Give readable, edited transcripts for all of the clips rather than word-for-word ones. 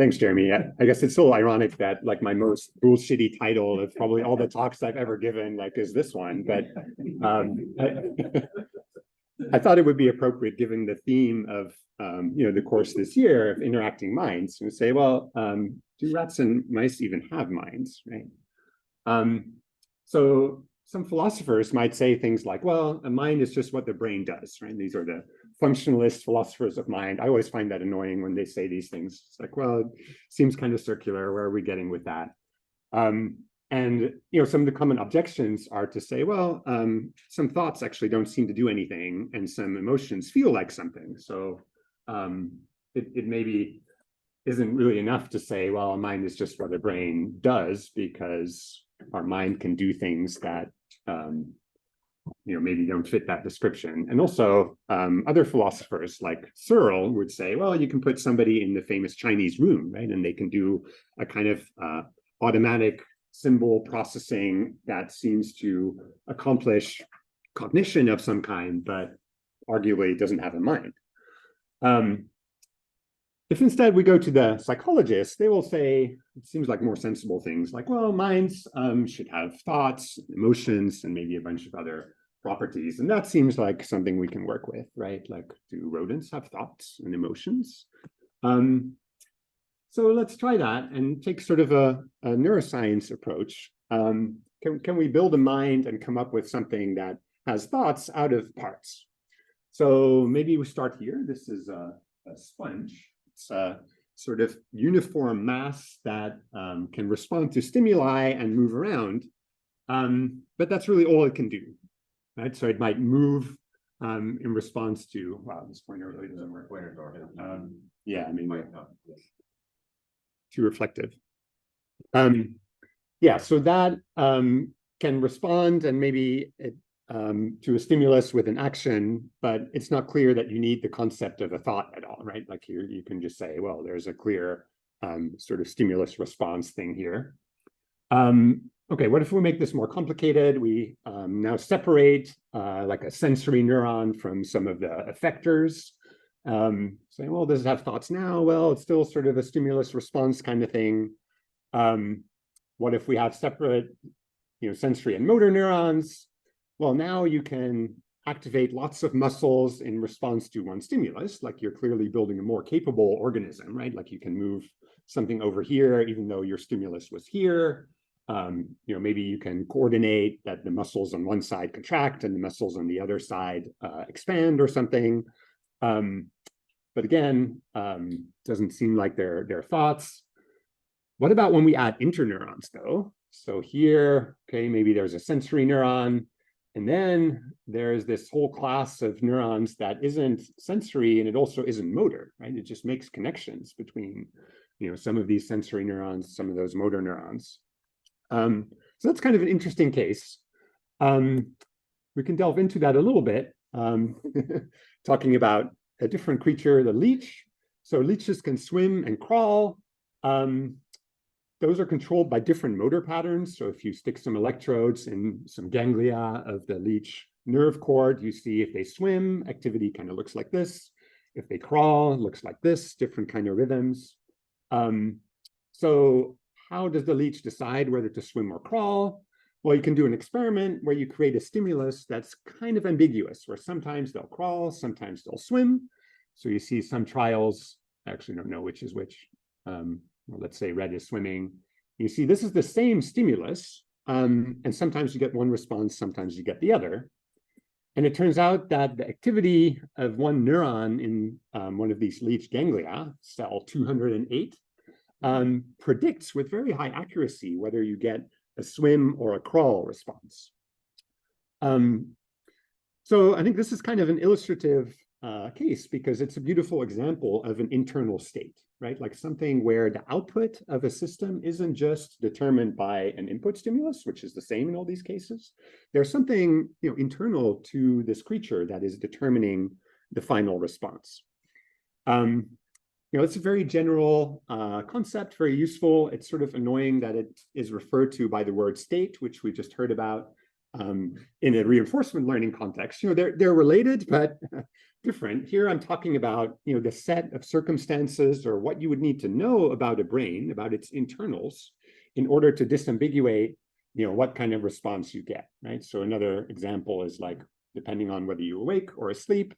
Thanks, Jeremy. I guess it's so ironic that like my most bullshitty title of probably all the talks I've ever given like is this one, but I thought it would be appropriate given the theme of the course this year of interacting minds to say, well, do rats and mice even have minds, right? So some philosophers might say things like, well, a mind is just what the brain does, right? These are the functionalist philosophers of mind. I always find that annoying when they say these things. It's like, well, it seems kind of circular. Where are we getting with that? And some of the common objections are to say, well, some thoughts actually don't seem to do anything, and some emotions feel like something. So it maybe isn't really enough to say, well, a mind is just what the brain does, because our mind can do things that maybe don't fit that description. And also other philosophers like Searle would say, well, you can put somebody in the famous Chinese room, right? And they can do a kind of automatic symbol processing that seems to accomplish cognition of some kind, but arguably doesn't have a mind. If instead we go to the psychologists, they will say, it seems like more sensible things like, well, minds should have thoughts, emotions, and maybe a bunch of other properties. And that seems like something we can work with, right? Like, do rodents have thoughts and emotions? So let's try that and take sort of a neuroscience approach. Can we build a mind and come up with something that has thoughts out of parts? So maybe we start here. This is a sponge. It's a sort of uniform mass that can respond to stimuli and move around. But that's really all it can do, right? So it might move in response to, wow, this pointer really doesn't work. Yeah, I mean, too reflective. Yeah, so that can respond and maybe to a stimulus with an action, but it's not clear that you need the concept of a thought at all, right? Like here, you can just say, well, there's a clear sort of stimulus response thing here. Okay, what if we make this more complicated? We now separate like a sensory neuron from some of the effectors. Saying, well, does it have thoughts now? Well, it's still sort of a stimulus response kind of thing. What if we have separate, sensory and motor neurons? Well, now you can activate lots of muscles in response to one stimulus, like you're clearly building a more capable organism, right? Like you can move something over here, even though your stimulus was here. Maybe you can coordinate that the muscles on one side contract and the muscles on the other side expand or something. But again, doesn't seem like they're thoughts. What about when we add interneurons, though? So here, okay, maybe there's a sensory neuron, and then there's this whole class of neurons that isn't sensory, and it also isn't motor, right? It just makes connections between, some of these sensory neurons, some of those motor neurons. So that's kind of an interesting case. We can delve into that a little bit, talking about a different creature, the leech. So leeches can swim and crawl. Those are controlled by different motor patterns. So if you stick some electrodes in some ganglia of the leech nerve cord, you see if they swim, activity kind of looks like this. If they crawl, it looks like this, different kind of rhythms. So how does the leech decide whether to swim or crawl? Well, you can do an experiment where you create a stimulus that's kind of ambiguous, where sometimes they'll crawl, sometimes they'll swim. So you see some trials, I actually don't know which is which. Well, let's say red is swimming. You see this is the same stimulus, and sometimes you get one response, sometimes you get the other. And it turns out that the activity of one neuron in one of these leech ganglia, cell 208, predicts with very high accuracy whether you get a swim or a crawl response. So I think this is kind of an illustrative case because it's a beautiful example of an internal state, right? Like something where the output of a system isn't just determined by an input stimulus, which is the same in all these cases. There's something internal to this creature that is determining the final response. It's a very general concept, very useful. It's sort of annoying that it is referred to by the word state, which we just heard about. in a reinforcement learning context. They're related, but different. Here I'm talking about, the set of circumstances or what you would need to know about a brain, about its internals, in order to disambiguate, what kind of response you get, right? So another example is like, depending on whether you're awake or asleep,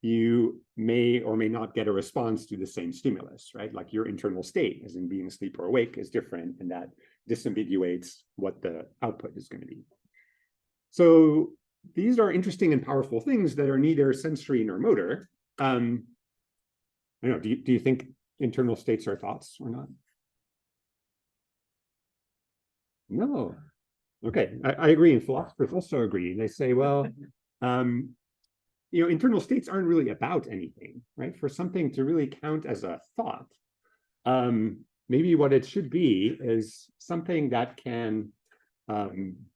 you may or may not get a response to the same stimulus, right? Like your internal state, as in being asleep or awake, is different, and that disambiguates what the output is going to be. So these are interesting and powerful things that are neither sensory nor motor. I don't know, do you think internal states are thoughts or not? No. Okay, I agree, and philosophers also agree. They say, well, internal states aren't really about anything, right? For something to really count as a thought, maybe what it should be is something that can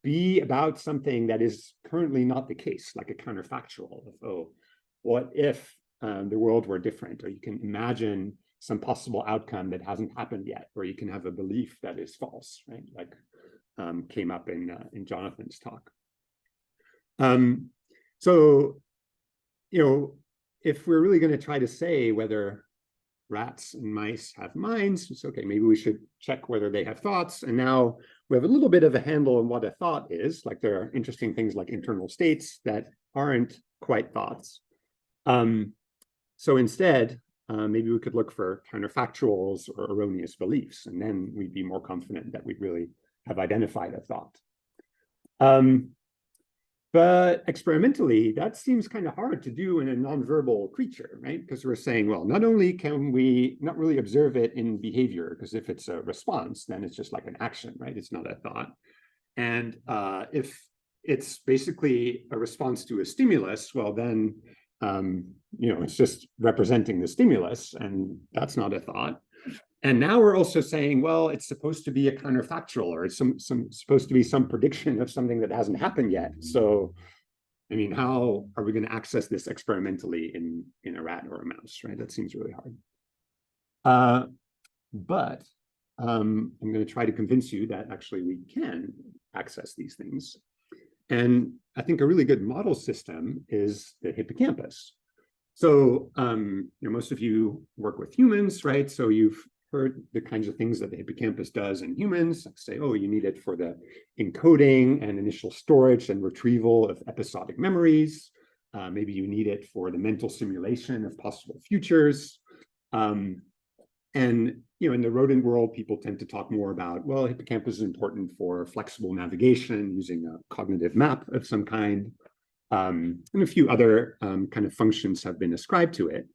be about something that is currently not the case, like a counterfactual of, oh, what if the world were different? Or you can imagine some possible outcome that hasn't happened yet, or you can have a belief that is false, right? Like came up in Jonathan's talk. So, if we're really going to try to say whether rats and mice have minds, it's okay, maybe we should check whether they have thoughts. And now we have a little bit of a handle on what a thought is. Like there are interesting things like internal states that aren't quite thoughts. So instead, maybe we could look for counterfactuals or erroneous beliefs, and then we'd be more confident that we really have identified a thought. But experimentally, that seems kind of hard to do in a nonverbal creature, right? Because we're saying, well, not only can we not really observe it in behavior, because if it's a response, then it's just like an action, right? It's not a thought. And if it's basically a response to a stimulus, well, then, it's just representing the stimulus, and that's not a thought. And now we're also saying, well, it's supposed to be a counterfactual, or it's supposed to be some prediction of something that hasn't happened yet. So, I mean, how are we going to access this experimentally in a rat or a mouse, right? That seems really hard. But I'm going to try to convince you that actually we can access these things. And I think a really good model system is the hippocampus. So, most of you work with humans, right? So you've heard the kinds of things that the hippocampus does in humans. Like say, oh, you need it for the encoding and initial storage and retrieval of episodic memories. Maybe you need it for the mental simulation of possible futures. And, in the rodent world, people tend to talk more about, well, hippocampus is important for flexible navigation using a cognitive map of some kind. And a few other kind of functions have been ascribed to it.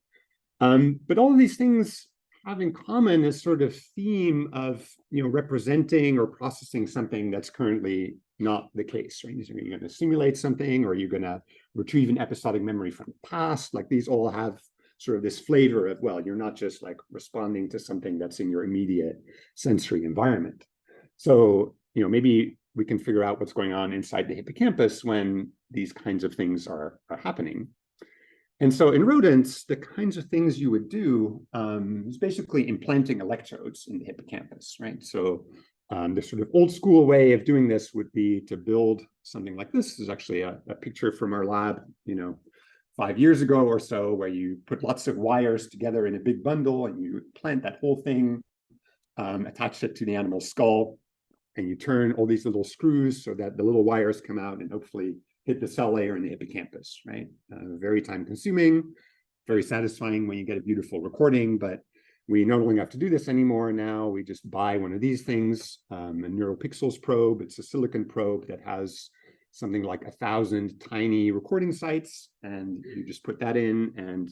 But all of these things have in common a sort of theme of, representing or processing something that's currently not the case, right? Are you going to simulate something, or are you going to retrieve an episodic memory from the past? Like these all have sort of this flavor of, well, you're not just like responding to something that's in your immediate sensory environment. So, maybe we can figure out what's going on inside the hippocampus when these kinds of things are happening. And so in rodents, the kinds of things you would do is basically implanting electrodes in the hippocampus, right? So the sort of old school way of doing this would be to build something like this. This is actually a picture from our lab, 5 years ago or so, where you put lots of wires together in a big bundle and you plant that whole thing, attach it to the animal's skull, and you turn all these little screws so that the little wires come out and hopefully hit the cell layer in the hippocampus, right? Very time consuming, very satisfying when you get a beautiful recording, but we no longer have to do this anymore. Now we just buy one of these things, a NeuroPixels probe. It's a silicon probe that has something like 1,000 tiny recording sites, and you just put that in, and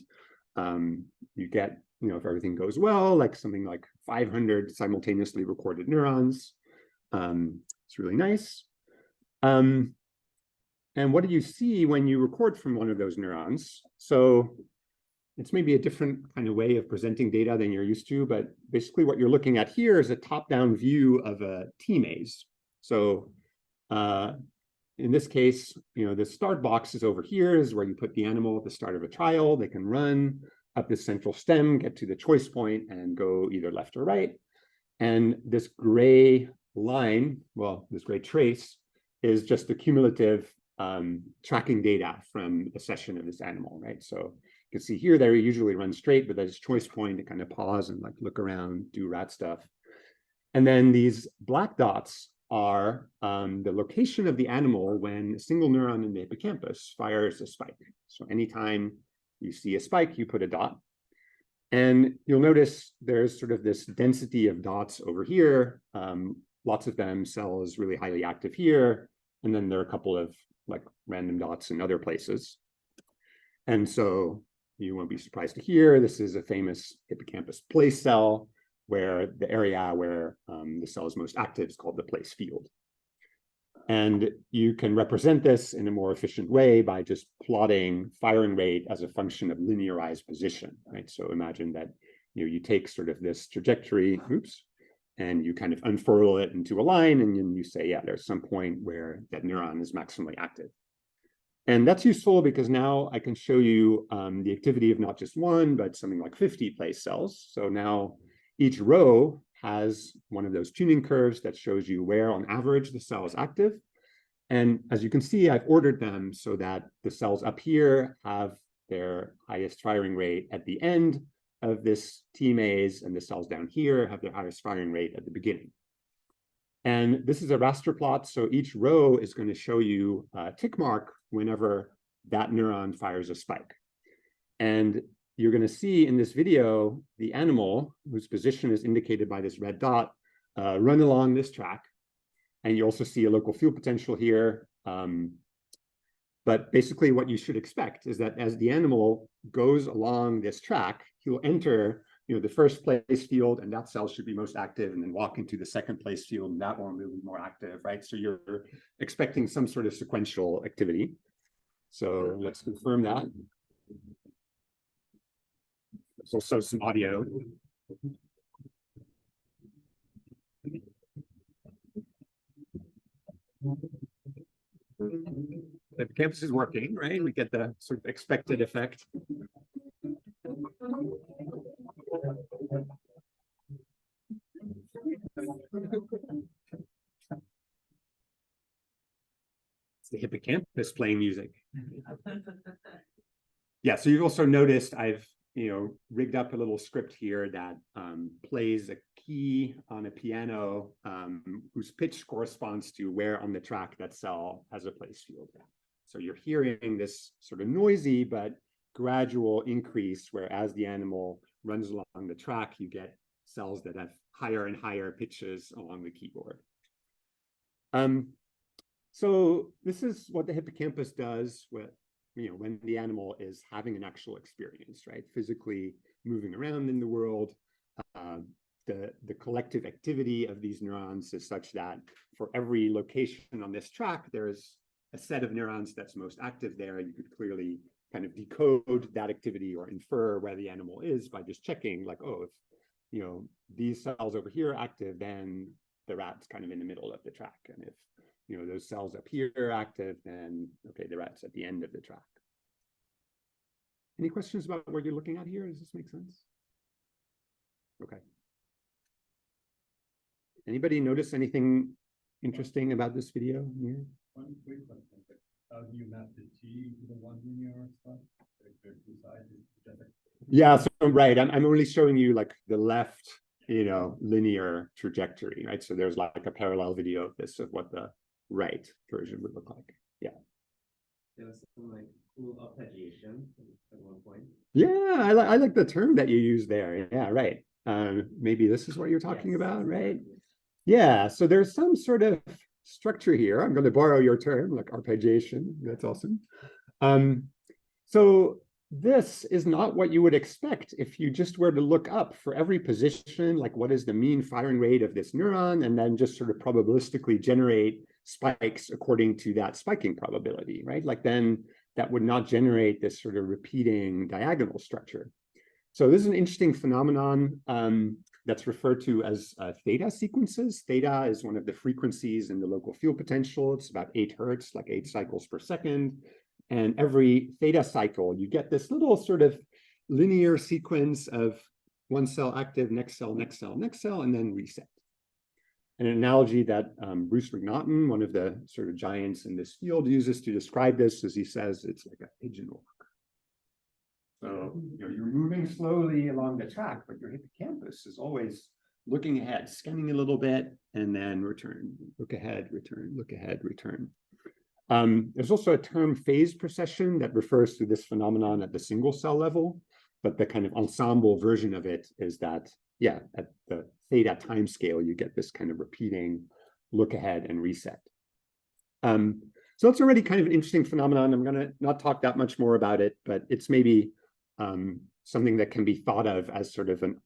you get, if everything goes well, like something like 500 simultaneously recorded neurons. It's really nice. And what do you see when you record from one of those neurons? So it's maybe a different kind of way of presenting data than you're used to, but basically what you're looking at here is a top-down view of a T-maze. So in this case, the start box is over here, is where you put the animal at the start of a trial. They can run up this central stem, get to the choice point, and go either left or right. And this gray line, well, this gray trace, is just the cumulative tracking data from a session of this animal, right? So you can see here they usually run straight, but there's choice point to kind of pause and like look around, do rat stuff. And then these black dots are the location of the animal when a single neuron in the hippocampus fires a spike. So anytime you see a spike, you put a dot. And you'll notice there's sort of this density of dots over here. Lots of them, cell is really highly active here. And then there are a couple of like random dots in other places. And so you won't be surprised to hear this is a famous hippocampus place cell, where the area where the cell is most active is called the place field. And you can represent this in a more efficient way by just plotting firing rate as a function of linearized position, right? So imagine that you take sort of this trajectory, and you kind of unfurl it into a line, and then you say, yeah, there's some point where that neuron is maximally active. And that's useful because now I can show you the activity of not just one, but something like 50 place cells. So now each row has one of those tuning curves that shows you where on average the cell is active. And as you can see, I've ordered them so that the cells up here have their highest firing rate at the end of this T maze, and the cells down here have their highest firing rate at the beginning. And this is a raster plot, so each row is going to show you a tick mark whenever that neuron fires a spike. And you're going to see in this video the animal, whose position is indicated by this red dot, run along this track. And you also see a local field potential here. But basically what you should expect is that as the animal goes along this track, he'll enter the first place field, and that cell should be most active, and then walk into the second place field, and that one will be more active, right? So you're expecting some sort of sequential activity. So let's confirm that. There's also some audio. The campus is working, right? We get the sort of expected effect. It's the hippocampus playing music. Yeah, so you've also noticed I've rigged up a little script here that plays a key on a piano whose pitch corresponds to where on the track that cell has a place field. So you're hearing this sort of noisy but gradual increase where as the animal runs along the track, you get cells that have higher and higher pitches along the keyboard. So this is what the hippocampus does with when the animal is having an actual experience, right? Physically moving around in the world. The collective activity of these neurons is such that for every location on this track, there's a set of neurons that's most active there. You could clearly kind of decode that activity or infer where the animal is by just checking, like, oh, if these cells over here are active, then the rat's kind of in the middle of the track. And if those cells up here are active, then okay, the rat's at the end of the track. Any questions about what you're looking at here? Does this make sense? Okay. Anybody notice anything interesting about this video here? One quick question. How do you map the T to the one linear stuff? Like the two sides? Yeah, so right. I'm only showing you like the left, linear trajectory, right? So there's like a parallel video of this of what the right version would look like. Yeah. There was some like cool arpeggiation at one point. Yeah, I like the term that you use there. Yeah, right. Maybe this is what you're talking about, right? Yeah, so there's some sort of structure here. I'm going to borrow your term, like arpeggiation. That's awesome. So this is not what you would expect if you just were to look up for every position, like what is the mean firing rate of this neuron, and then just sort of probabilistically generate spikes according to that spiking probability, right? Like then that would not generate this sort of repeating diagonal structure. So this is an interesting phenomenon that's referred to as theta sequences. Theta is one of the frequencies in the local field potential. It's about 8 hertz, like 8 cycles per second. And every theta cycle, you get this little sort of linear sequence of one cell active, next cell, next cell, next cell, and then reset. an analogy that Bruce McNaughton, one of the sort of giants in this field, uses to describe this, as he says, it's like a pigeon walk. So you're moving slowly along the track, but your hippocampus is always looking ahead, scanning a little bit, and then return, look ahead, return, look ahead, return. There's also a term phase precession that refers to this phenomenon at the single cell level, but the kind of ensemble version of it is that, yeah, at the theta time scale, you get this kind of repeating look ahead and reset. So that's already kind of an interesting phenomenon. I'm going to not talk that much more about it, but it's maybe something that can be thought of as sort of an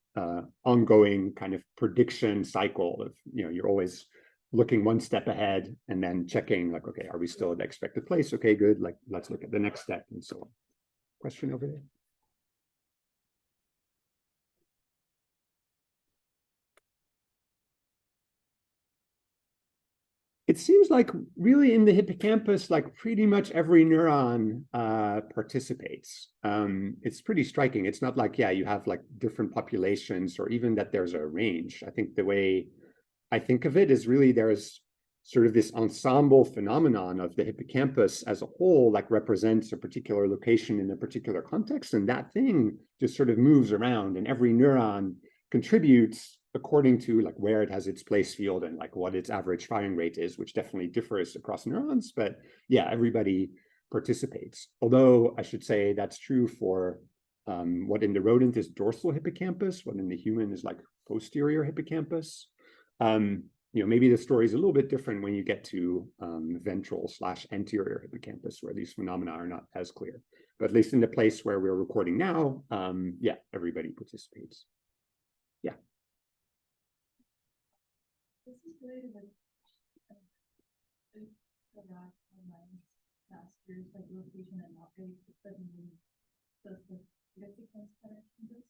ongoing kind of prediction cycle of, you're always looking one step ahead and then checking like, okay, are we still at the expected place? Okay, good. Like, let's look at the next step and so on. Question over there. It seems like really in the hippocampus, like pretty much every neuron participates. It's pretty striking. It's not like, yeah, you have like different populations or even that there's a range. I think the way I think of it is really there's sort of this ensemble phenomenon of the hippocampus as a whole, like represents a particular location in a particular context. And that thing just sort of moves around and every neuron contributes according to like where it has its place field and like what its average firing rate is, which definitely differs across neurons. But yeah, everybody participates. Although I should say that's true for what in the rodent is dorsal hippocampus, what in the human is like posterior hippocampus. Maybe the story is a little bit different when you get to ventral/anterior hippocampus, where these phenomena are not as clear. But at least in the place where we're recording now, yeah, everybody participates. Yeah. This is related with the rock online masters, like location and not really doesn't mean does the sequence connection.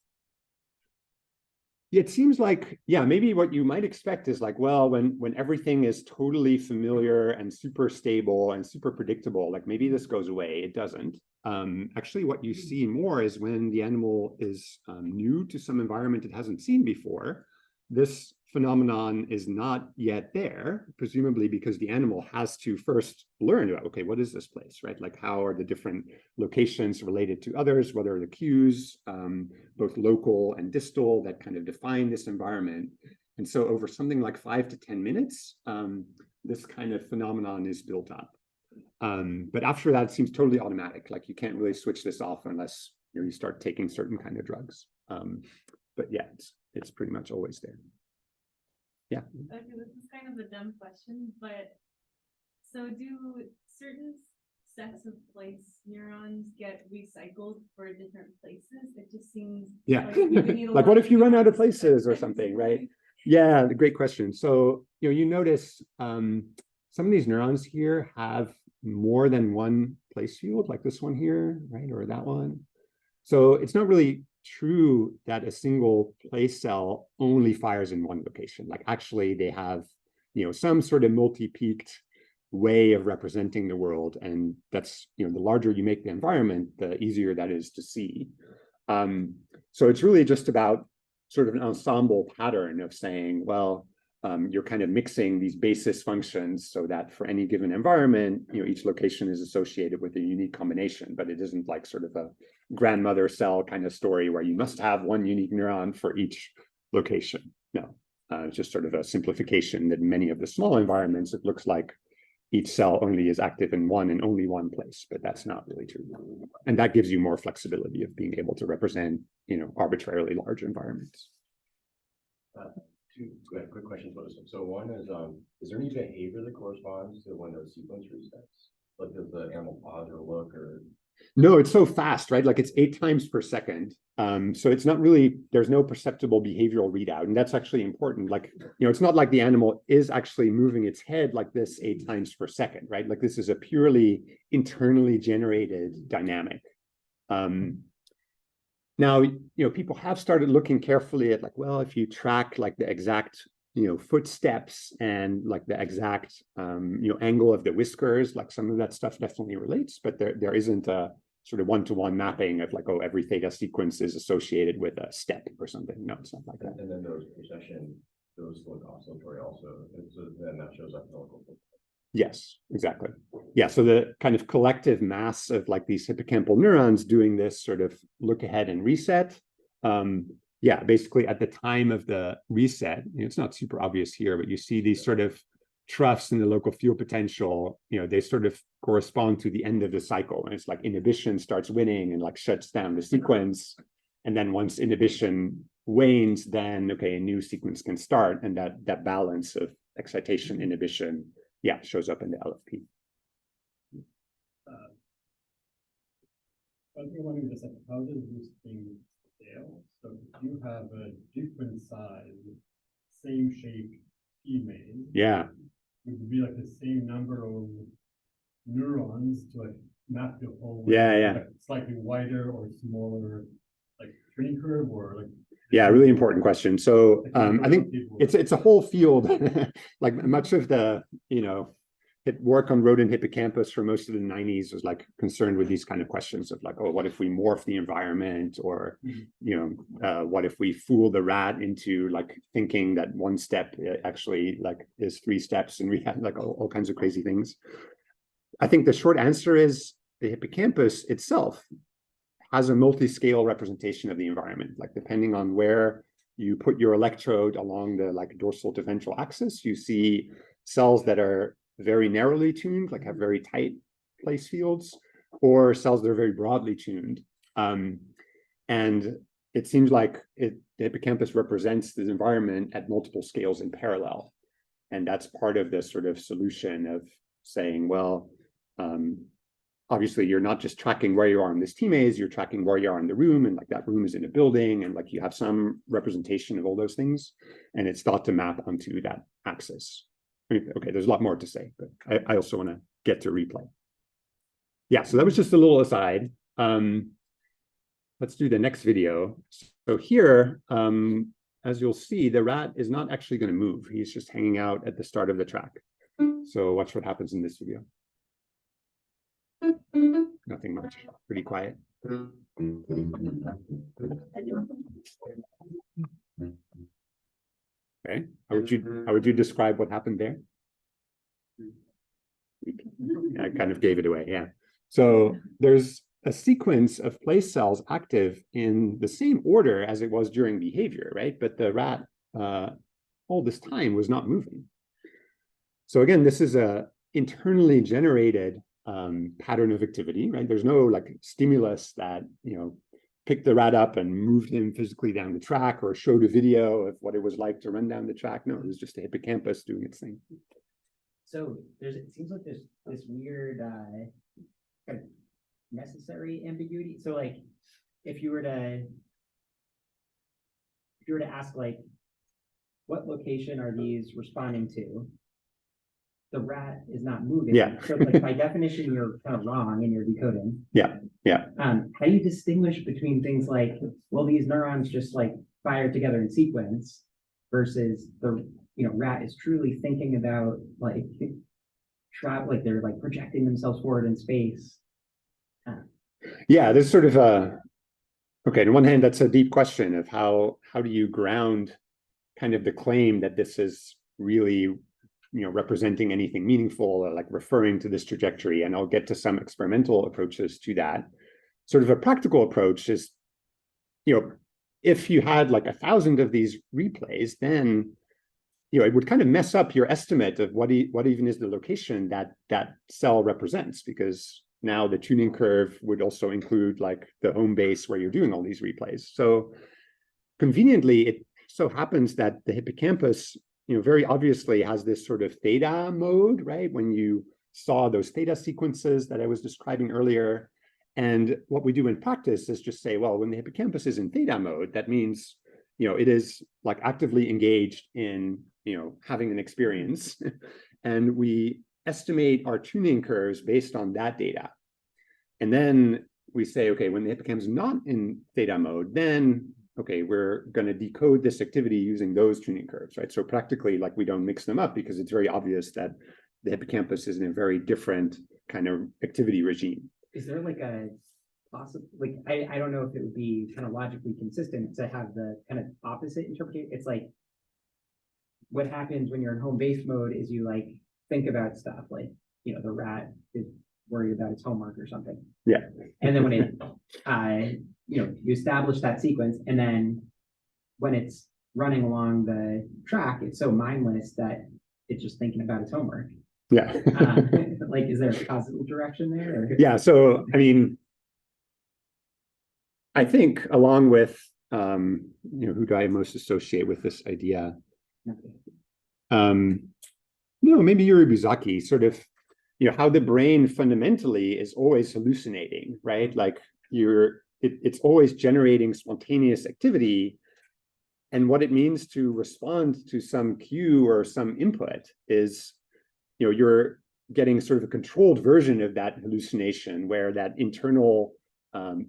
It seems like, yeah, maybe what you might expect is like, well, when everything is totally familiar and super stable and super predictable, like maybe this goes away. It doesn't. Actually, what you see more is when the animal is new to some environment it hasn't seen before, this phenomenon is not yet there, presumably because the animal has to first learn about, okay, what is this place, right? Like how are the different locations related to others? What are the cues, both local and distal, that kind of define this environment? And so over something like 5 to 10 minutes, this kind of phenomenon is built up. But after that, it seems totally automatic. Like you can't really switch this off unless you start taking certain kind of drugs. But yeah, it's pretty much always there. Yeah. Okay, this is kind of a dumb question, but so do certain sets of place neurons get recycled for different places? It just seems like like what if you run out of places or something, right? Yeah, great question. So you notice some of these neurons here have more than one place field, like this one here, right, or that one. So it's not really true that a single place cell only fires in one location. Like actually they have, some sort of multi-peaked way of representing the world. And that's, the larger you make the environment, the easier that is to see. So it's really just about sort of an ensemble pattern of saying, well, you're kind of mixing these basis functions so that for any given environment, each location is associated with a unique combination, but it isn't like sort of a grandmother cell kind of story where you must have one unique neuron for each location. No, it's just sort of a simplification that in many of the small environments, it looks like each cell only is active in one and only one place, but that's not really true. And that gives you more flexibility of being able to represent, arbitrarily large environments. Two quick questions. So one is there any behavior that corresponds to when those sequence resets? Like does the animal pause or look or? No, it's so fast, right? Like it's 8 times per second. So it's not really, there's no perceptible behavioral readout. And that's actually important. Like, it's not like the animal is actually moving its head like this 8 times per second, right? Like this is a purely internally generated dynamic. Now, people have started looking carefully at like, well, if you track like the exact, footsteps and like the exact, angle of the whiskers, like some of that stuff definitely relates, but there isn't a sort of one-to-one mapping of like, oh, every theta sequence is associated with a step or something. No, it's not like that. And then those precession, goes to look oscillatory also, and so then that shows up in the local. Yes, exactly. Yeah, so the kind of collective mass of like these hippocampal neurons doing this sort of look ahead and reset. Yeah, basically at the time of the reset, it's not super obvious here, but you see these sort of troughs in the local field potential, they sort of correspond to the end of the cycle. And it's like inhibition starts winning and like shuts down the sequence. And then once inhibition wanes, then, okay, a new sequence can start. And that balance of excitation, inhibition, yeah, shows up in the LFP. I think I'm wondering just like, how does this thing scale? So if you have a different size, same shape T maze, Yeah. it would be like the same number of neurons to like map the whole. Like slightly wider or smaller, like training curve or like. Yeah, really important question. So I think it's a whole field. Like much of the work on rodent hippocampus for most of the 90s was like concerned with these kind of questions of like, oh, what if we morph the environment, or what if we fool the rat into like thinking that one step actually like is 3 steps, and we have like all kinds of crazy things. I think the short answer is the hippocampus itself has a multi-scale representation of the environment. Like depending on where you put your electrode along the like dorsal to ventral axis, you see cells that are very narrowly tuned, like have very tight place fields, or cells that are very broadly tuned. And it seems like the hippocampus represents this environment at multiple scales in parallel. And that's part of the sort of solution of saying, well, obviously you're not just tracking where you are in this T maze, you're tracking where you are in the room, and like that room is in a building, and like you have some representation of all those things, and it's thought to map onto that axis. Okay, there's a lot more to say, but I also want to get to replay. Yeah, so that was just a little aside. Let's do the next video. So here, as you'll see, the rat is not actually going to move. He's just hanging out at the start of the track. So watch what happens in this video. Nothing much, pretty quiet. Okay, how would you describe what happened there? I kind of gave it away, yeah. So there's a sequence of place cells active in the same order as it was during behavior, right? But the rat all this time was not moving. So again, this is a internally generated pattern of activity, right? There's no like stimulus that picked the rat up and moved him physically down the track, or showed a video of what it was like to run down the track. No, it was just the hippocampus doing its thing. So it seems like there's this weird kind of necessary ambiguity. So like if you were to ask like what location are these responding to, the rat is not moving. Yeah. So like by definition, you're kind of wrong in your decoding. Yeah. Yeah. How do you distinguish between things like, well, these neurons just like fire together in sequence versus the rat is truly thinking about like like they're like projecting themselves forward in space. Yeah, there's sort of okay, on one hand, that's a deep question of how do you ground kind of the claim that this is really representing anything meaningful, or like referring to this trajectory. And I'll get to some experimental approaches to that. Sort of a practical approach is, if you had like 1,000 of these replays, then it would kind of mess up your estimate of what even is the location that cell represents, because now the tuning curve would also include like the home base where you're doing all these replays. So conveniently, it so happens that the hippocampus very obviously has this sort of theta mode, right? When you saw those theta sequences that I was describing earlier. And what we do in practice is just say, well, when the hippocampus is in theta mode, that means, it is like actively engaged in, having an experience. And we estimate our tuning curves based on that data. And then we say, okay, when the hippocampus is not in theta mode, then okay, we're going to decode this activity using those tuning curves, right? So practically, like, we don't mix them up because it's very obvious that the hippocampus is in a very different kind of activity regime. Is there like a possible, like, I don't know if it would be kind of logically consistent to have the kind of opposite interpretation. It's like what happens when you're in home base mode is you like think about stuff like, you know, the rat is worried about its homework or something. Yeah. And then when it, you know, you establish that sequence, and then when it's running along the track, it's so mindless that it's just thinking about its homework. Yeah. Like, is there a causal direction there? Or? Yeah. So, I mean, I think along with, you know, who do I most associate with this idea? No, maybe Yuri Buzaki, sort of, you know, how the brain fundamentally is always hallucinating, right? Like it's always generating spontaneous activity. And what it means to respond to some cue or some input is, you know, you're getting sort of a controlled version of that hallucination where that internal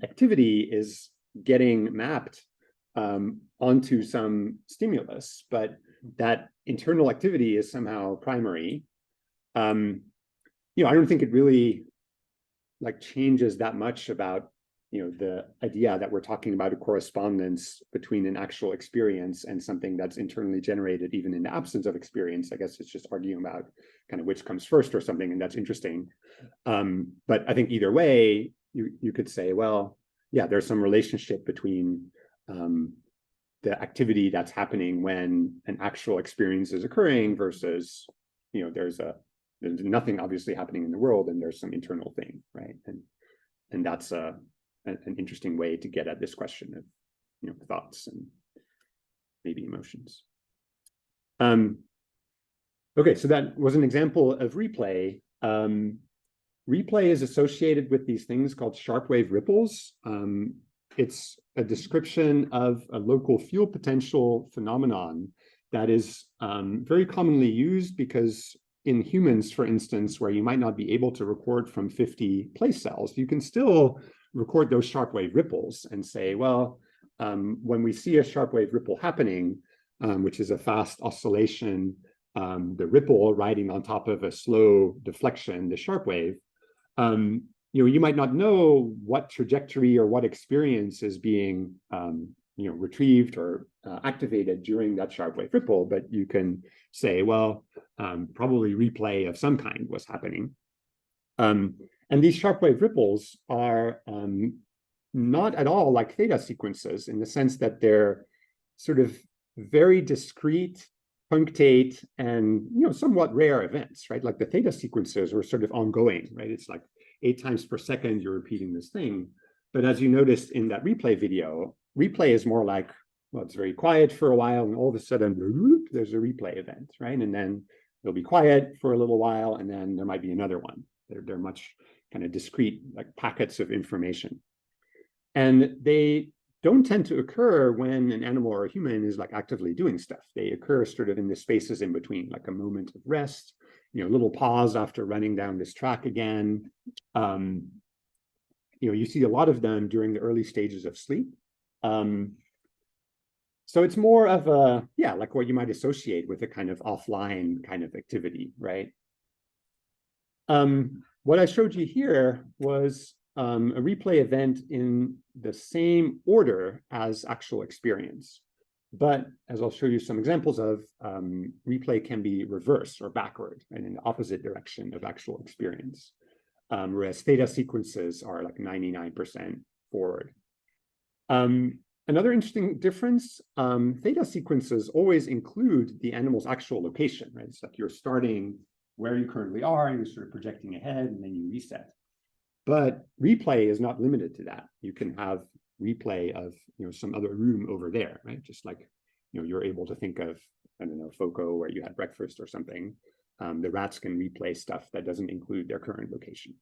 activity is getting mapped onto some stimulus, but that internal activity is somehow primary. You know, I don't think it really like changes that much about, you know, the idea that we're talking about a correspondence between an actual experience and something that's internally generated, even in the absence of experience. I guess it's just arguing about kind of which comes first or something, and that's interesting. But I think either way, you could say, well, yeah, there's some relationship between the activity that's happening when an actual experience is occurring versus, you know, there's nothing obviously happening in the world and there's some internal thing, right? And that's an interesting way to get at this question of, you know, thoughts and maybe emotions. Okay, so that was an example of replay. Replay is associated with these things called sharp wave ripples. It's a description of a local field potential phenomenon that is very commonly used because in humans, for instance, where you might not be able to record from 50 place cells, you can still record those sharp wave ripples and say, well, when we see a sharp wave ripple happening, which is a fast oscillation, the ripple riding on top of a slow deflection, the sharp wave, you know, you might not know what trajectory or what experience is being, you know, retrieved or activated during that sharp wave ripple, but you can say, well, probably replay of some kind was happening. And these sharp wave ripples are not at all like theta sequences in the sense that they're sort of very discrete, punctate, and, you know, somewhat rare events, right? Like the theta sequences were sort of ongoing, right? It's like 8 times per second you're repeating this thing. But as you noticed in that replay video, replay is more like, well, it's very quiet for a while, and all of a sudden, there's a replay event, right? And then it'll be quiet for a little while, and then there might be another one. They're much kind of discrete, like packets of information. And they don't tend to occur when an animal or a human is like actively doing stuff. They occur sort of in the spaces in between, like a moment of rest, you know, a little pause after running down this track again. You know, you see a lot of them during the early stages of sleep. So it's more of a, yeah, like what you might associate with a kind of offline kind of activity, right? What I showed you here was a replay event in the same order as actual experience. But as I'll show you some examples of, replay can be reversed or backward, and in the opposite direction of actual experience. Whereas theta sequences are like 99% forward. Another interesting difference, theta sequences always include the animal's actual location, right? It's like you're starting where you currently are, and you're sort of projecting ahead, and then you reset. But replay is not limited to that. You can have replay of, you know, some other room over there, right? Just like, you know, you're able to think of, I don't know, Foco where you had breakfast or something. The rats can replay stuff that doesn't include their current location.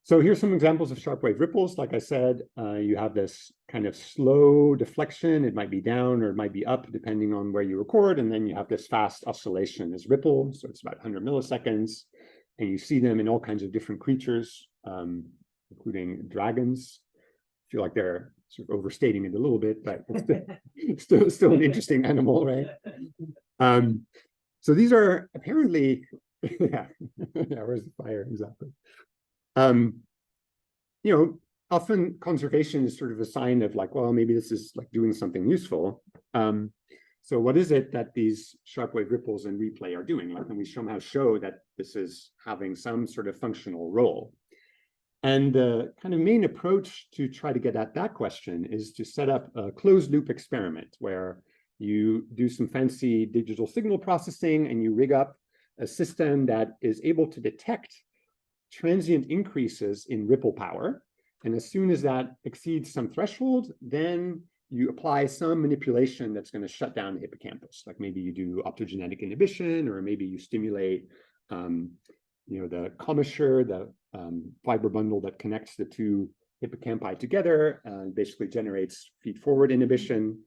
So here's some examples of sharp wave ripples. Like I said, you have this kind of slow deflection. It might be down or it might be up depending on where you record. And then you have this fast oscillation as ripple. So it's about 100 milliseconds. And you see them in all kinds of different creatures, including dragons. I feel like they're sort of overstating it a little bit, but it's still an interesting animal, right? So these are apparently, yeah, where's the fire exactly? You know, often conservation is sort of a sign of like, well, maybe this is like doing something useful. So what is it that these sharp wave ripples and replay are doing? Like, can we somehow show that this is having some sort of functional role? And the kind of main approach to try to get at that question is to set up a closed loop experiment where you do some fancy digital signal processing and you rig up a system that is able to detect transient increases in ripple power. And as soon as that exceeds some threshold, then you apply some manipulation that's going to shut down the hippocampus. Like maybe you do optogenetic inhibition, or maybe you stimulate the commissure, the fiber bundle that connects the two hippocampi together, basically generates feed-forward inhibition.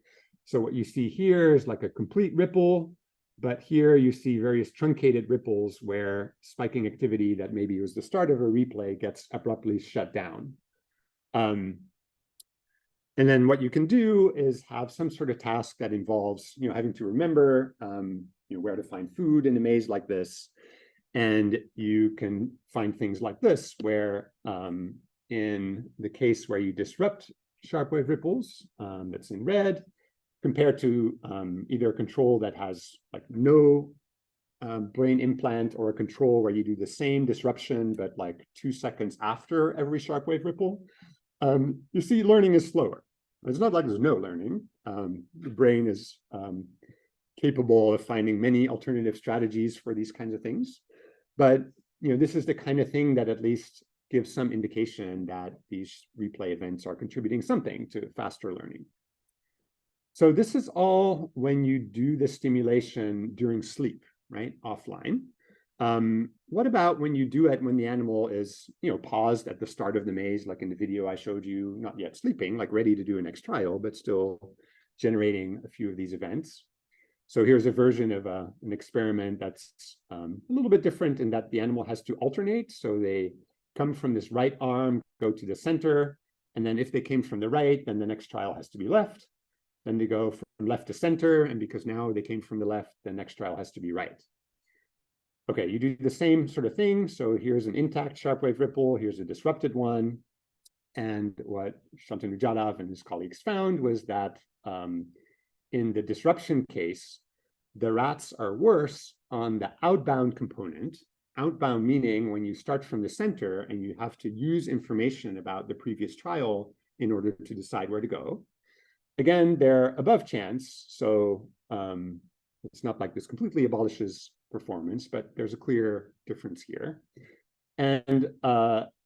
So what you see here is like a complete ripple, but here you see various truncated ripples where spiking activity that maybe was the start of a replay gets abruptly shut down. And then what you can do is have some sort of task that involves, having to remember, where to find food in a maze like this. And you can find things like this, where in the case where you disrupt sharp wave ripples, that's in red, compared to either a control that has like no brain implant, or a control where you do the same disruption, but like 2 seconds after every sharp wave ripple, you see learning is slower. It's not like there's no learning. The brain is capable of finding many alternative strategies for these kinds of things. But this is the kind of thing that at least gives some indication that these replay events are contributing something to faster learning. So this is all when you do the stimulation during sleep, right? Offline. What about when you do it when the animal is, paused at the start of the maze, like in the video I showed you, not yet sleeping, like ready to do a next trial, but still generating a few of these events? So here's a version of an experiment that's a little bit different in that the animal has to alternate. So they come from this right arm, go to the center, and then if they came from the right, then the next trial has to be left. Then they go from left to center, and because now they came from the left, the next trial has to be right. Okay, you do the same sort of thing. So here's an intact sharp wave ripple, here's a disrupted one. And what Shantanu Jadhav and his colleagues found was that in the disruption case, the rats are worse on the outbound component. Outbound meaning when you start from the center and you have to use information about the previous trial in order to decide where to go. Again, they're above chance, so it's not like this completely abolishes performance, but there's a clear difference here. And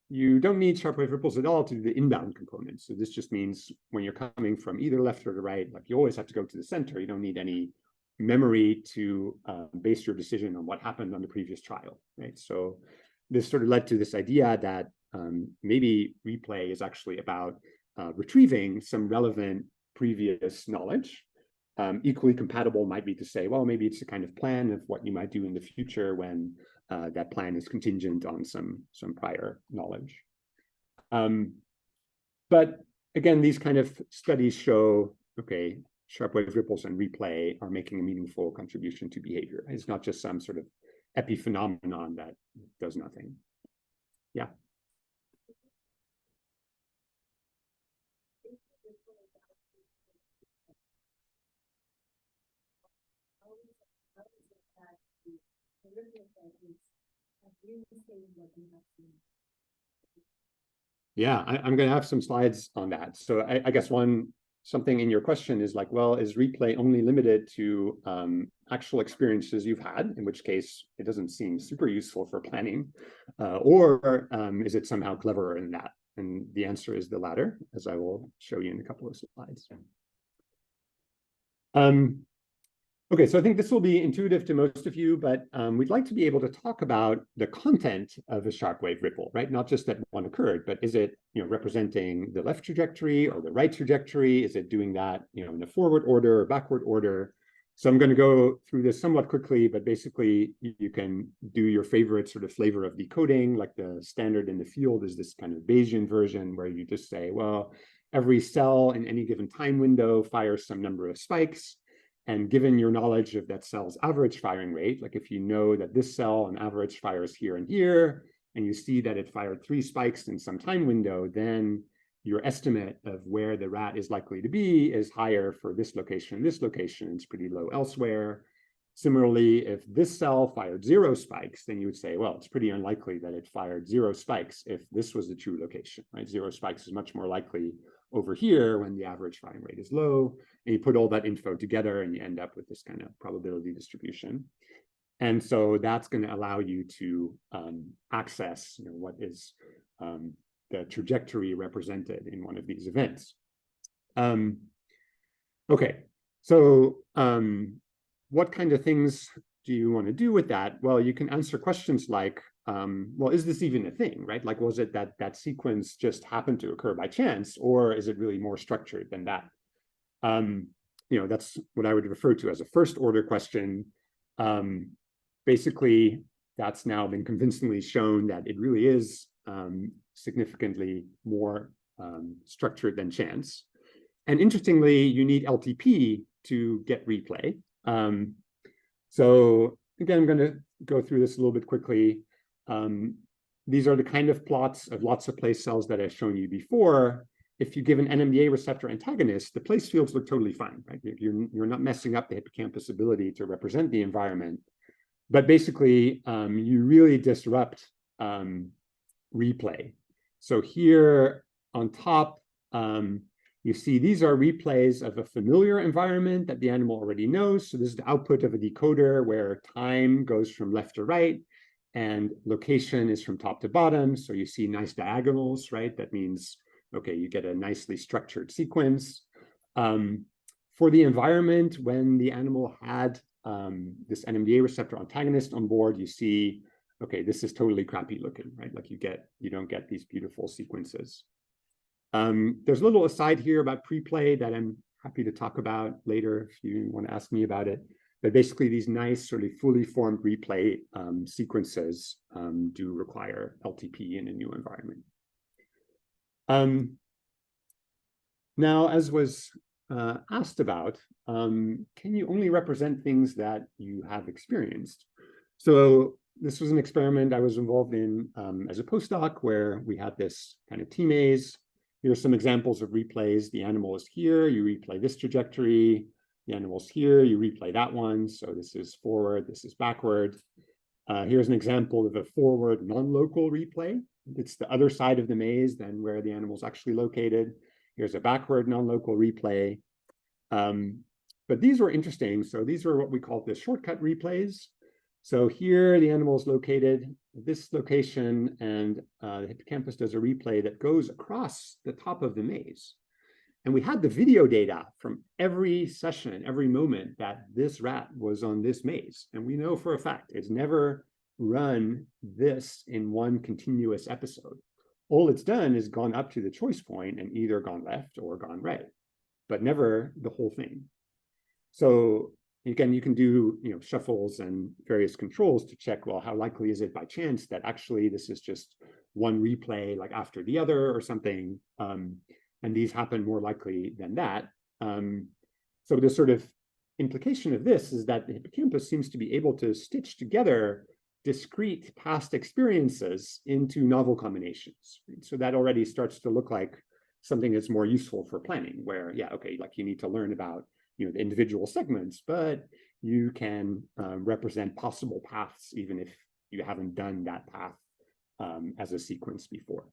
you don't need sharp wave ripples at all to do the inbound component. So this just means when you're coming from either left or the right, like you always have to go to the center. You don't need any memory to base your decision on what happened on the previous trial, right? So this sort of led to this idea that maybe replay is actually about retrieving some relevant previous knowledge. Equally compatible might be to say, well, maybe it's a kind of plan of what you might do in the future when that plan is contingent on some prior knowledge. But again, these kind of studies show, okay, sharp wave ripples and replay are making a meaningful contribution to behavior. It's not just some sort of epiphenomenon that does nothing. Yeah. Yeah, I'm going to have some slides on that. So I guess something in your question is like, well, is replay only limited to actual experiences you've had, in which case it doesn't seem super useful for planning, or is it somehow cleverer than that? And the answer is the latter, as I will show you in a couple of slides. Okay, so I think this will be intuitive to most of you, but we'd like to be able to talk about the content of a sharp wave ripple, right? Not just that one occurred, but is it, representing the left trajectory or the right trajectory? Is it doing that, in a forward order or backward order? So I'm going to go through this somewhat quickly, but basically you can do your favorite sort of flavor of decoding. Like the standard in the field is this kind of Bayesian version where you just say, well, every cell in any given time window fires some number of spikes. And given your knowledge of that cell's average firing rate, like if you know that this cell on average fires here and here, and you see that it fired 3 spikes in some time window, then your estimate of where the rat is likely to be is higher for this location, it's pretty low elsewhere. Similarly, if this cell fired 0 spikes, then you would say, well, it's pretty unlikely that it fired 0 spikes if this was the true location, right? 0 spikes is much more likely over here when the average firing rate is low. And you put all that info together and you end up with this kind of probability distribution. And so that's going to allow you to access, what is the trajectory represented in one of these events. Okay, so what kind of things do you want to do with that? Well, you can answer questions like, well, is this even a thing, right? Like, was it that that sequence just happened to occur by chance, or is it really more structured than that? That's what I would refer to as a first order question. Basically, that's now been convincingly shown that it really is significantly more structured than chance. And interestingly, you need LTP to get replay. So again, I'm going to go through this a little bit quickly. These are the kind of plots of lots of place cells that I've shown you before. If you give an NMDA receptor antagonist, the place fields look totally fine, right? You're not messing up the hippocampus ability to represent the environment. But basically, you really disrupt replay. So here on top, you see these are replays of a familiar environment that the animal already knows. So this is the output of a decoder where time goes from left to right and location is from top to bottom. So you see nice diagonals, right? That means, okay, you get a nicely structured sequence. For the environment, when the animal had this NMDA receptor antagonist on board, you see, okay, this is totally crappy looking, right? Like you don't get these beautiful sequences. There's a little aside here about preplay that I'm happy to talk about later if you want to ask me about it. But basically, these nice sort of fully formed replay sequences do require LTP in a new environment. Now, as was asked about, can you only represent things that you have experienced? So this was an experiment I was involved in as a postdoc where we had this kind of T-maze. Here are some examples of replays. The animal is here, you replay this trajectory. The animal's here, you replay that one. So this is forward, this is backward. Here's an example of a forward non-local replay. It's the other side of the maze than where the animal's actually located. Here's a backward non-local replay. But these were interesting. So these are what we call the shortcut replays. So here the animal is located at this location, and the hippocampus does a replay that goes across the top of the maze. And we had the video data from every session, every moment that this rat was on this maze. And we know for a fact it's never run this in one continuous episode. All it's done is gone up to the choice point and either gone left or gone right, but never the whole thing. So again, you can do shuffles and various controls to check, well, how likely is it by chance that actually this is just one replay like after the other or something? And these happen more likely than that. So the sort of implication of this is that the hippocampus seems to be able to stitch together discrete past experiences into novel combinations. So that already starts to look like something that's more useful for planning, where, yeah, okay, like you need to learn about the individual segments, but you can represent possible paths even if you haven't done that path as a sequence before.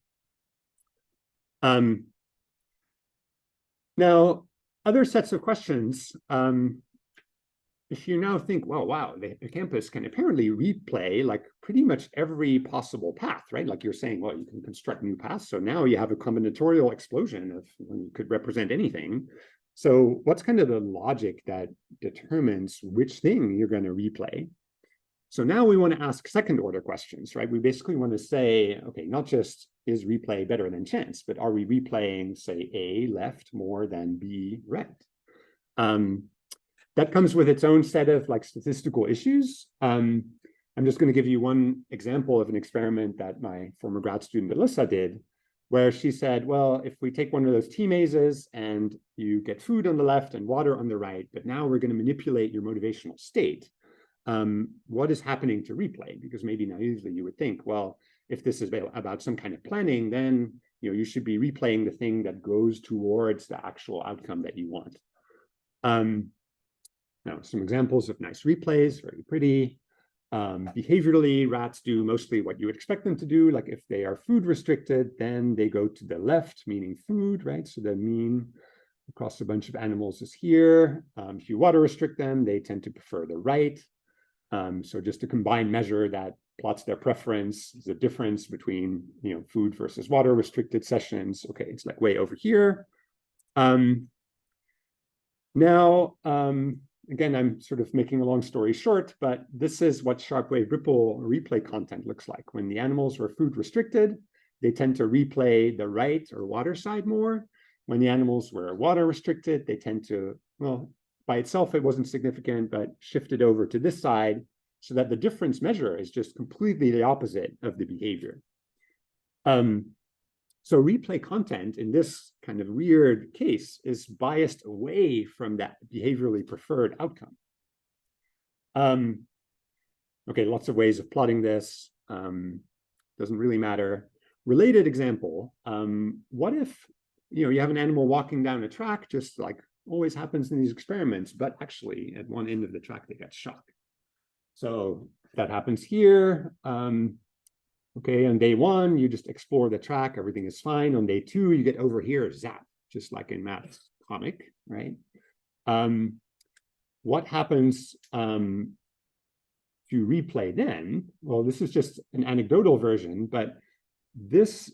Now, other sets of questions. If you now think, well, wow, the hippocampus can apparently replay like pretty much every possible path, right? Like you're saying, well, you can construct new paths. So now you have a combinatorial explosion of you could represent anything. So what's kind of the logic that determines which thing you're going to replay? So now we want to ask second order questions, right? We basically want to say, okay, not just is replay better than chance, but are we replaying, say, A left more than B right? That comes with its own set of like statistical issues. I'm just going to give you one example of an experiment that my former grad student Alyssa did, where she said, well, if we take one of those T-mazes and you get food on the left and water on the right, but now we're going to manipulate your motivational state, what is happening to replay? Because maybe naively you would think, well, if this is about some kind of planning, then you should be replaying the thing that goes towards the actual outcome that you want. Now, some examples of nice replays, very pretty. Behaviorally, rats do mostly what you would expect them to do. Like if they are food restricted, then they go to the left, meaning food, right? So the mean across a bunch of animals is here. If you water restrict them, they tend to prefer the right. So just a combined measure that plots their preference, the difference between food versus water restricted sessions. Okay, it's like way over here. Now, again, I'm sort of making a long story short, but this is what sharp wave ripple replay content looks like. When the animals were food restricted, they tend to replay the right or water side more. When the animals were water restricted, they tend to, well, by itself, it wasn't significant, but shifted over to this side so that the difference measure is just completely the opposite of the behavior. So replay content in this kind of weird case is biased away from that behaviorally preferred outcome. Okay, lots of ways of plotting this. Doesn't really matter. Related example, what if you have an animal walking down a track, just like always happens in these experiments, but actually at one end of the track they get shocked. So that happens here. Okay, on day 1, you just explore the track, everything is fine. On day 2, you get over here, zap, just like in math comic, right? What happens to replay then? Well, this is just an anecdotal version, but this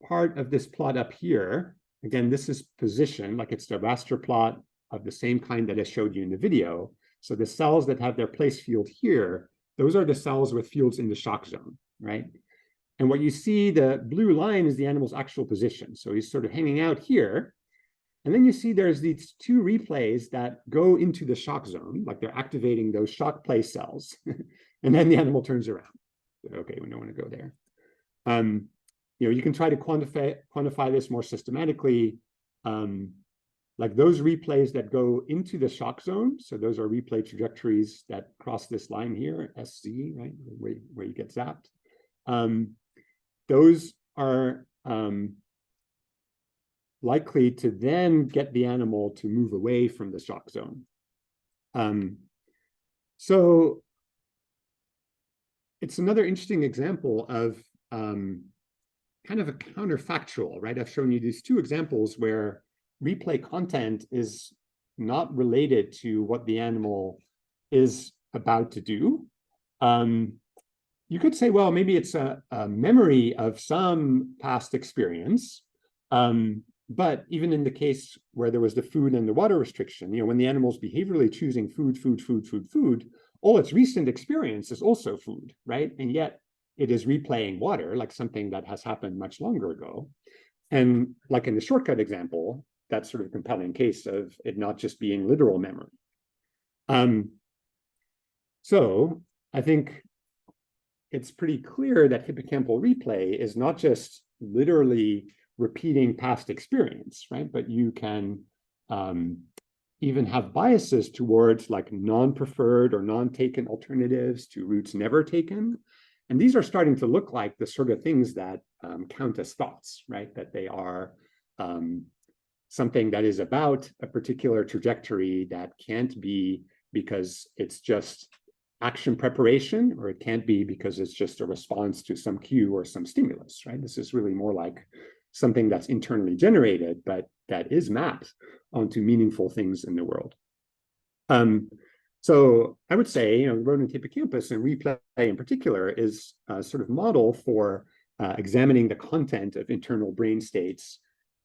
part of this plot up here, again, this is position, like it's the raster plot of the same kind that I showed you in the video. So the cells that have their place field here, those are the cells with fields in the shock zone, right? And what you see, the blue line is the animal's actual position. So he's sort of hanging out here. And then you see there's these 2 replays that go into the shock zone, like they're activating those shock play cells. And then the animal turns around. Okay, we don't want to go there. You can try to quantify this more systematically. Like those replays that go into the shock zone. So those are replay trajectories that cross this line here, SC, right, where you get zapped. Those are likely to then get the animal to move away from the shock zone. So it's another interesting example of kind of a counterfactual, right? I've shown you these 2 examples where replay content is not related to what the animal is about to do. You could say, well, maybe it's a memory of some past experience. But even in the case where there was the food and the water restriction, when the animal's behaviorally choosing food, all its recent experience is also food, right? And yet it is replaying water, like something that has happened much longer ago. And like in the shortcut example, that's sort of a compelling case of it not just being literal memory. So I think it's pretty clear that hippocampal replay is not just literally repeating past experience, right? But you can even have biases towards like non-preferred or non-taken alternatives to routes never taken. And these are starting to look like the sort of things that count as thoughts, right? That they are something that is about a particular trajectory that can't be because it's just action preparation, or it can't be because it's just a response to some cue or some stimulus, right? This is really more like something that's internally generated, but that is mapped onto meaningful things in the world. So I would say, rodent hippocampus and replay in particular is a sort of model for examining the content of internal brain states,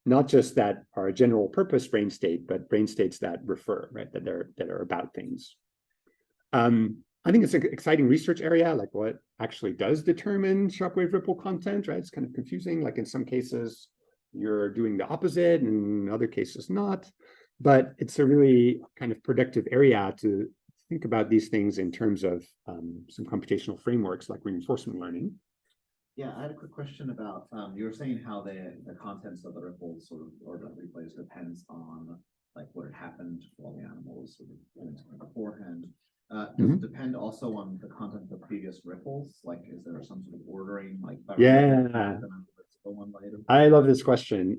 not just that are a general purpose brain state, but brain states that refer, right, that are about things. I think it's an exciting research area, like what actually does determine sharp wave ripple content, right? It's kind of confusing. Like in some cases, you're doing the opposite, and in other cases not. But it's a really kind of productive area to think about these things in terms of some computational frameworks like reinforcement learning. Yeah, I had a quick question about, you were saying how the contents of the ripples sort of, or the replays depends on like what had happened while the animal was sort of beforehand. Does it depend also on the content of the previous ripples? Like, is there some sort of ordering? Like, Yeah. one later. I love this question.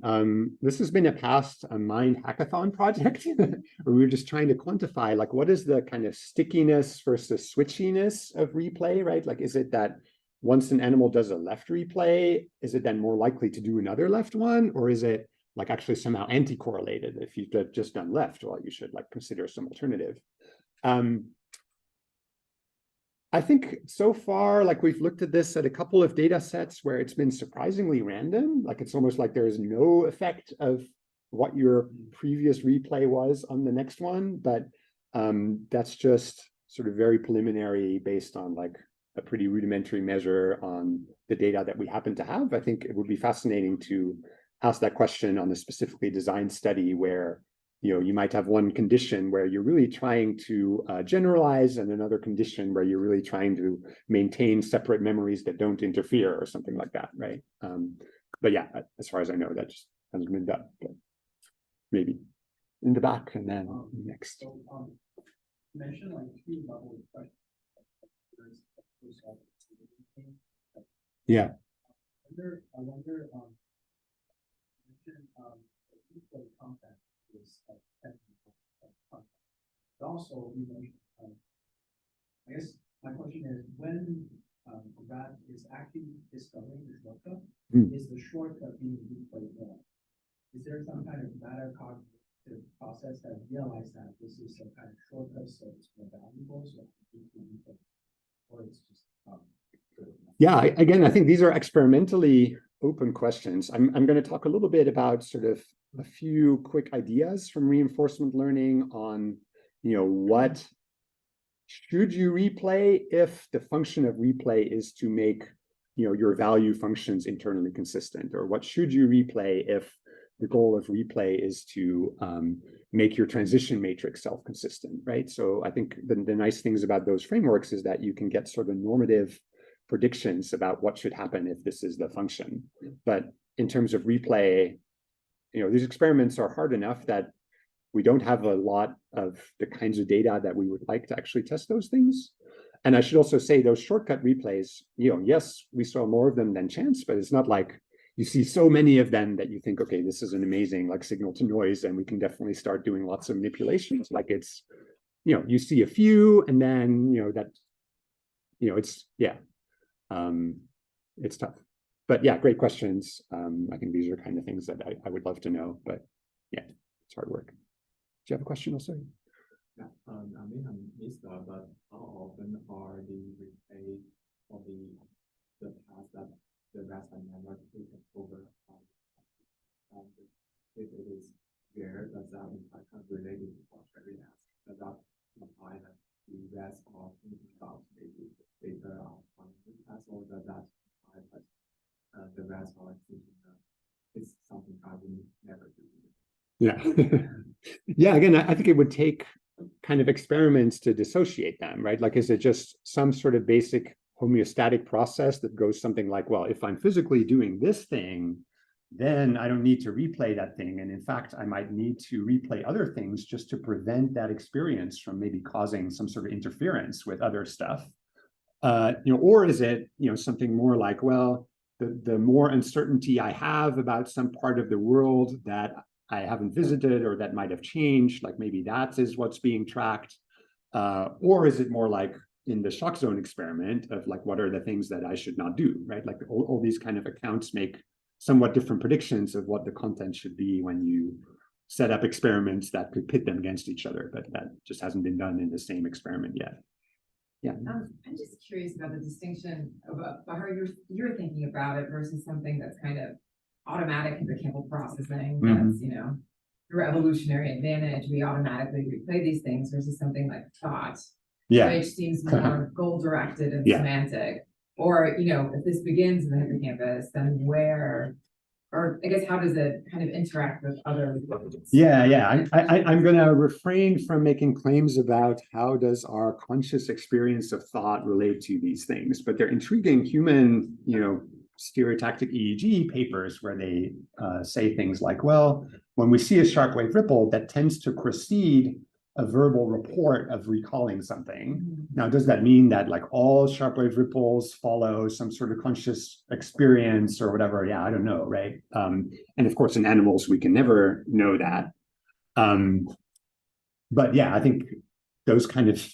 This has been a past mind hackathon project where we were just trying to quantify like what is the kind of stickiness versus switchiness of replay, right? Like, is it that once an animal does a left replay, is it then more likely to do another left one, or is it like actually somehow anti-correlated? If you've just done left, well, you should like consider some alternative. I think so far, like we've looked at this at a couple of data sets where it's been surprisingly random. Like it's almost like there is no effect of what your previous replay was on the next one, but that's just sort of very preliminary based on like a pretty rudimentary measure on the data that we happen to have. I think it would be fascinating to ask that question on a specifically designed study where you might have one condition where you're really trying to generalize and another condition where you're really trying to maintain separate memories that don't interfere or something like that, right? But yeah, as far as I know, that just hasn't been done. But maybe in the back and then next. So, mention like two levels of questions. Yeah. I wonder, content is like technical content. But also, you know, I guess my question is when the rat is actually discovering the shortcut, is the shortcut being replayed well? Is there some kind of metacognitive process that realizes that this is some kind of shortcut, so it's more valuable, so or it's just yeah, again, I think these are experimentally open questions. I'm going to talk a little bit about sort of a few quick ideas from reinforcement learning on, what should you replay if the function of replay is to make, your value functions internally consistent, or what should you replay if the goal of replay is to make your transition matrix self-consistent, right? So I think the nice things about those frameworks is that you can get sort of normative predictions about what should happen if this is the function. But in terms of replay, these experiments are hard enough that we don't have a lot of the kinds of data that we would like to actually test those things. And I should also say those shortcut replays, yes, we saw more of them than chance, but it's not like you see so many of them that you think, okay, this is an amazing like signal to noise and we can definitely start doing lots of manipulations. Like it's, you see a few and then, it's tough. But yeah, great questions. I think these are kind of things that I would love to know, but yeah, it's hard work. Do you have a question also? Yeah, I may have missed that, but how often are the replay of the past that the rest have never taken over? If it is rare, does that imply kind of related to what Terry asked? Does that imply that the rest of about maybe data on the past, or does that imply that the rest are thinking it's something I would never do? Yeah. Yeah, again, I think it would take kind of experiments to dissociate them, right? Like, is it just some sort of basic homeostatic process that goes something like, well, if I'm physically doing this thing, then I don't need to replay that thing. And in fact, I might need to replay other things just to prevent that experience from maybe causing some sort of interference with other stuff. Or is it, something more like, well, the more uncertainty I have about some part of the world that I haven't visited or that might have changed, like maybe that is what's being tracked. Or is it more like in the shock zone experiment of like, what are the things that I should not do, right? Like all these kind of accounts make somewhat different predictions of what the content should be when you set up experiments that could pit them against each other, but that just hasn't been done in the same experiment yet. Yeah. I'm just curious about the distinction about how you're thinking about it versus something that's kind of automatic hippocampal processing. That's, through evolutionary advantage, we automatically replay these things versus something like thought, which seems more goal-directed and semantic. Or, if this begins in the hippocampus, then where, or I guess how does it kind of interact with other? Yeah. I'm going to refrain from making claims about how does our conscious experience of thought relate to these things, but they're intriguing human, stereotactic EEG papers where they say things like, well, when we see a sharp wave ripple, that tends to precede a verbal report of recalling something. Now, does that mean that like all sharp-wave ripples follow some sort of conscious experience or whatever? Yeah, I don't know, right? And of course, in animals, we can never know that. But yeah, I think those kind of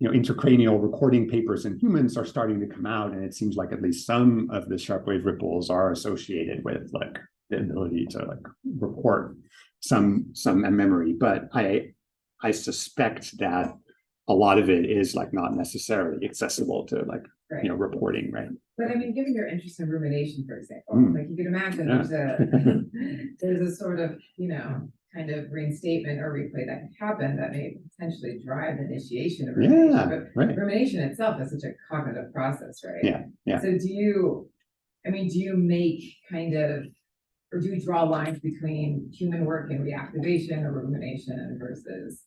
intracranial recording papers in humans are starting to come out, and it seems like at least some of the sharp-wave ripples are associated with like the ability to like report some memory. But I suspect that a lot of it is like not necessarily accessible to like reporting, right? But I mean, given your interest in rumination, for example, like you could imagine there's a sort of, kind of reinstatement or replay that can happen that may potentially drive the initiation of rumination. But rumination itself is such a cognitive process, right? Yeah. So do you make kind of, or do you draw lines between human work and reactivation or rumination versus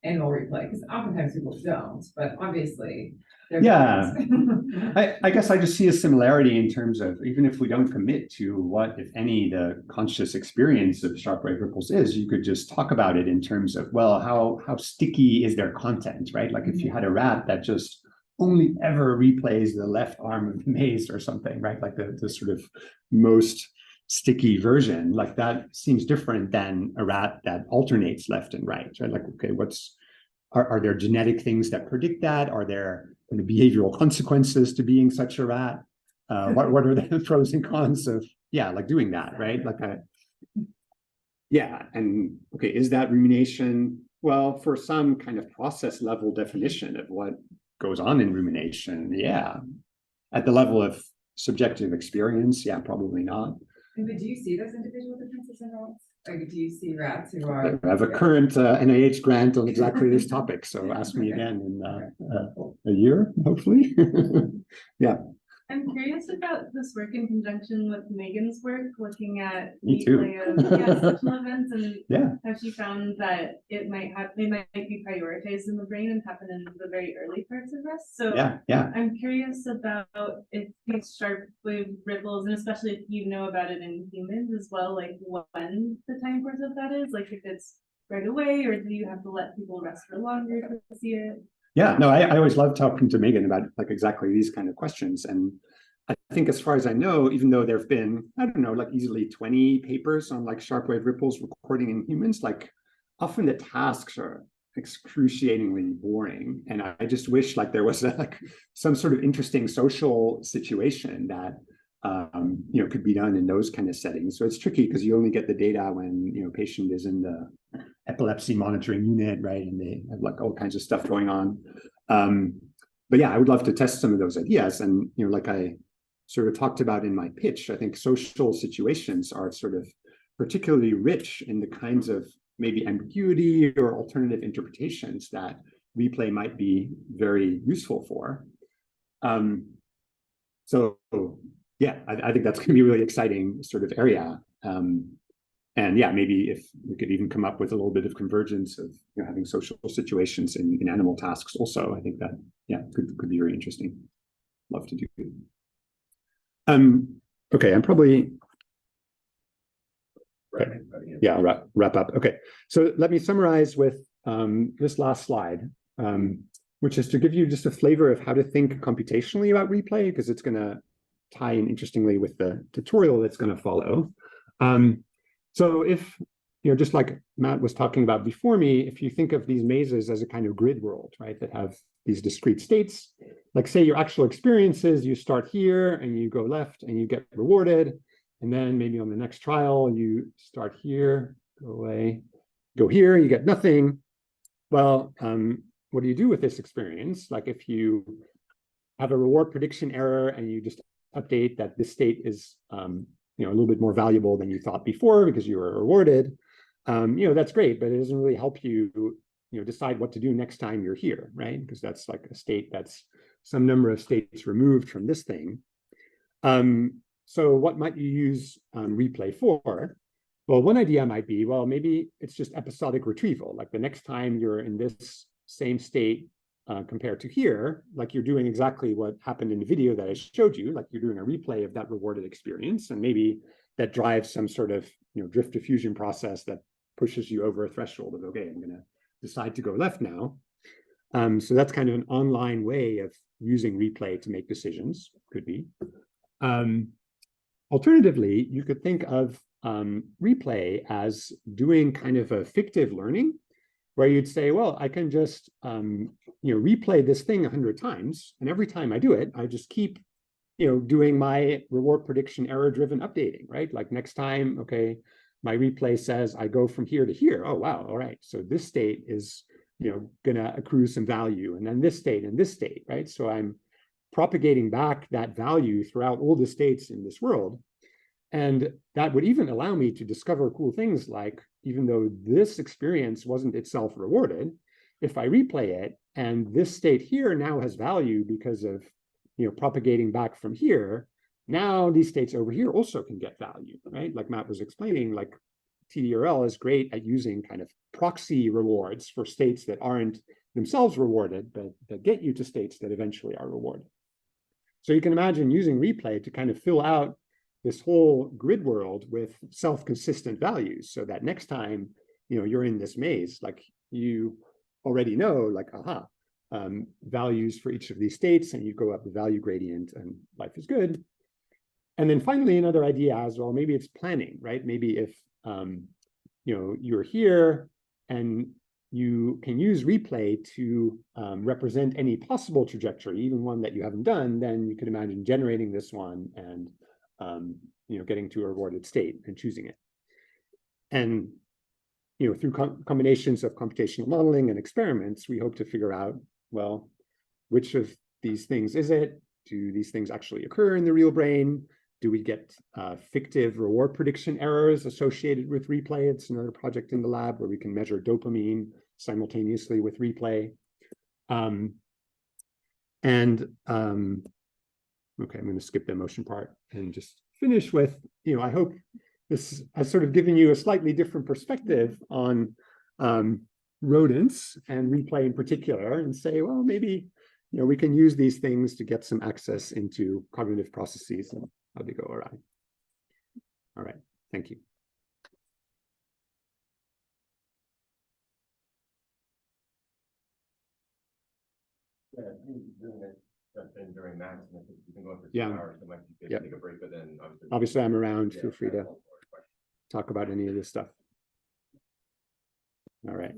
animal replay? Because oftentimes people don't, but obviously I guess I just see a similarity in terms of, even if we don't commit to what, if any, the conscious experience of sharp-wave ripples is, you could just talk about it in terms of, well, how sticky is their content, right? Like if you had a rat that just only ever replays the left arm of the maze or something, right? Like the sort of most sticky version, like that seems different than a rat that alternates left and right, right? Like, okay, are there genetic things that predict that? Are there behavioral consequences to being such a rat? What are the pros and cons of like doing that, right? Like and okay, is that rumination? Well, for some kind of process level definition of what goes on in rumination, at the level of subjective experience, probably not. But do you see those individual differences in rats? Like, do you see rats who are? I have a current NIH grant on exactly this topic, so ask me again in a year, hopefully. I'm curious about this work in conjunction with Megan's work, looking at Me too. replay of sexual events, and how she found that they might be prioritized in the brain and happen in the very early parts of rest. So I'm curious about if these sharp wave ripples, and especially if you know about it in humans as well, like when the time course of that is, like if it's right away, or do you have to let people rest for longer to see it? Yeah, no, I always love talking to Megan about like exactly these kind of questions. And I think as far as I know, even though there have been, I don't know, like easily 20 papers on like sharp wave ripples recording in humans, like often the tasks are excruciatingly boring. And I just wish like there was like some sort of interesting social situation that could be done in those kind of settings. So it's tricky because you only get the data when patient is in the epilepsy monitoring unit, right? And they have like all kinds of stuff going on. But I would love to test some of those ideas. And like I sort of talked about in my pitch, I think social situations are sort of particularly rich in the kinds of maybe ambiguity or alternative interpretations that replay might be very useful for. I think that's going to be a really exciting sort of area. And maybe if we could even come up with a little bit of convergence of having social situations in animal tasks also, I think that could be very interesting. Love to do. Okay, I'm probably wrap up. Okay, so let me summarize with this last slide, which is to give you just a flavor of how to think computationally about replay, because it's going to tie in interestingly with the tutorial that's going to follow. So if, just like Matt was talking about before me, if you think of these mazes as a kind of grid world, right, that have these discrete states, like say your actual experiences, you start here and you go left and you get rewarded. And then maybe on the next trial, you start here, go away, go here, you get nothing. Well, what do you do with this experience? Like if you have a reward prediction error and you just update that this state is a little bit more valuable than you thought before because you were rewarded, that's great, but it doesn't really help you, decide what to do next time you're here, right? Because that's like a state that's some number of states removed from this thing. So what might you use replay for? Well, one idea might be, well, maybe it's just episodic retrieval. Like the next time you're in this same state compared to here, like you're doing exactly what happened in the video that I showed you, like you're doing a replay of that rewarded experience, and maybe that drives some sort of drift diffusion process that pushes you over a threshold of, okay, I'm going to decide to go left now. So that's kind of an online way of using replay to make decisions, could be. Alternatively, you could think of replay as doing kind of a fictive learning, where you'd say, well, I can just replay this thing 100 times, and every time I do it, I just keep doing my reward prediction error-driven updating, right? Like next time, okay, my replay says I go from here to here. Oh, wow, all right. So this state is gonna accrue some value, and then this state, right? So I'm propagating back that value throughout all the states in this world. And that would even allow me to discover cool things like, even though this experience wasn't itself rewarded, if I replay it and this state here now has value because of propagating back from here, now these states over here also can get value, right? Like Matt was explaining, like TDRL is great at using kind of proxy rewards for states that aren't themselves rewarded, but that get you to states that eventually are rewarded. So you can imagine using replay to kind of fill out this whole grid world with self-consistent values, so that next time you're in this maze, like you already know, like, aha, values for each of these states, and you go up the value gradient and life is good. And then finally, another idea as well, maybe it's planning, right? Maybe if you're here and you can use replay to represent any possible trajectory, even one that you haven't done, then you could imagine generating this one and getting to a rewarded state and choosing it. And through combinations of computational modeling and experiments, we hope to figure out, well, which of these things is it? Do these things actually occur in the real brain? Do we get fictive reward prediction errors associated with replay? It's another project in the lab where we can measure dopamine simultaneously with replay. Okay, I'm going to skip the emotion part and just finish with, I hope this has sort of given you a slightly different perspective on rodents and replay in particular, and say, well, maybe we can use these things to get some access into cognitive processes and how they go around. All right, thank you. Yeah, I think doing it during Max, and if you can go on for 2 Yeah. hours, it might be good to take a break, but then Obviously I'm around. Yeah, Feel free to questions. talk about any of this stuff. All right.